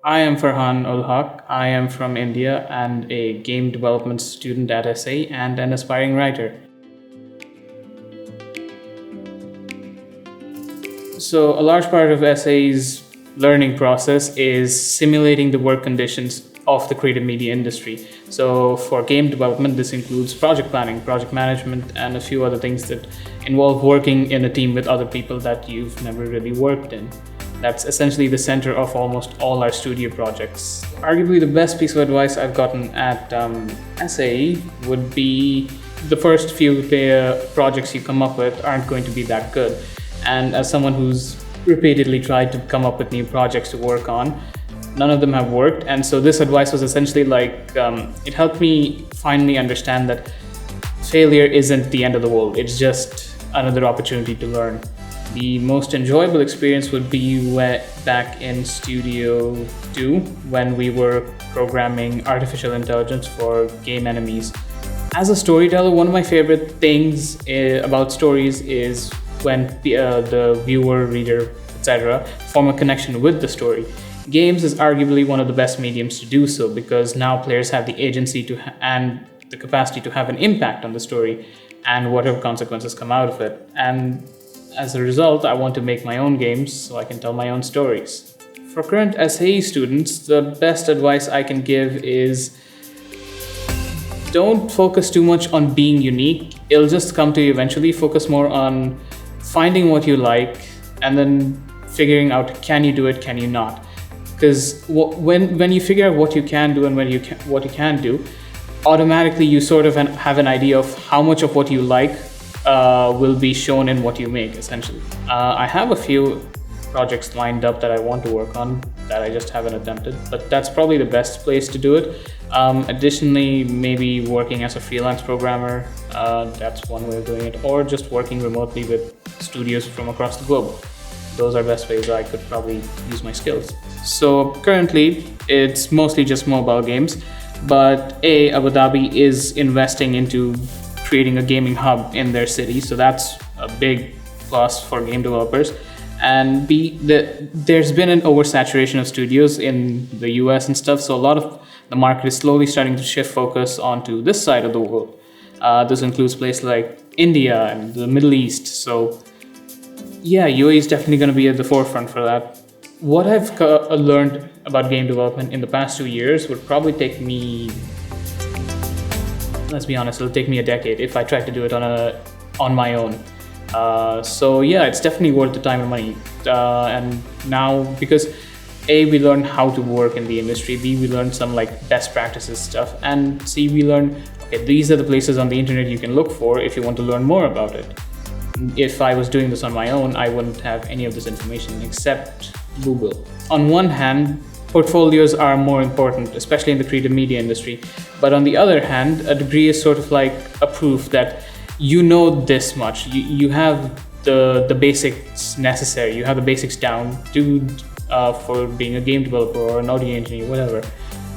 I am Farhan ul Haque. I am from India and a game development student at SA and an aspiring writer. So, a large part of SA's learning process is simulating the work conditions of the creative media industry. So, for game development, this includes project planning, project management, and a few other things that involve working in a team with other people that you've never really worked in. That's essentially the center of almost all our studio projects. Arguably, the best piece of advice I've gotten at SAE would be the first few projects you come up with aren't going to be that good. And as someone who's repeatedly tried to come up with new projects to work on, none of them have worked. And so this advice was essentially like, it helped me finally understand that failure isn't the end of the world. It's just another opportunity to learn. The most enjoyable experience would be back in Studio 2 when we were programming artificial intelligence for game enemies. As a storyteller, one of my favorite things about stories is when the viewer, reader, etc. form a connection with the story. Games is arguably one of the best mediums to do so because now players have the agency and the capacity to have an impact on the story and whatever consequences come out of it. And as a result, I want to make my own games so I can tell my own stories. For current SAE students, the best advice I can give is don't focus too much on being unique. It'll just come to you eventually. Focus more on finding what you like and then figuring out, can you do it, can you not? Because when you figure out what you can do and what you can't do, automatically you sort of have an idea of how much of what you like will be shown in what you make, essentially. I have a few projects lined up that I want to work on that I just haven't attempted, but that's probably the best place to do it. Additionally, maybe working as a freelance programmer, that's one way of doing it, or just working remotely with studios from across the globe. Those are best ways I could probably use my skills. So currently, it's mostly just mobile games, but Abu Dhabi is investing into creating a gaming hub in their city, so that's a big plus for game developers. And there's been an oversaturation of studios in the US and stuff, so a lot of the market is slowly starting to shift focus onto this side of the world. This includes places like India and the Middle East, so yeah, UAE is definitely going to be at the forefront for that. What I've learned about game development in the past 2 years would probably take me, let's be honest, it'll take me a decade if I tried to do it on my own. So yeah, it's definitely worth the time and money. And now, because A, we learn how to work in the industry, B, we learn some like best practices stuff, and C, we learn, okay, these are the places on the internet you can look for if you want to learn more about it. If I was doing this on my own, I wouldn't have any of this information except Google. On one hand, portfolios are more important, especially in the creative media industry. But on the other hand, a degree is sort of like a proof that you know this much. You have the basics necessary. You have the basics down for being a game developer or an audio engineer, whatever.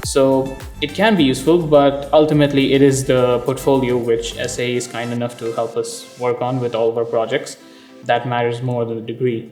So it can be useful, but ultimately it is the portfolio which SA is kind enough to help us work on with all of our projects that matters more than the degree.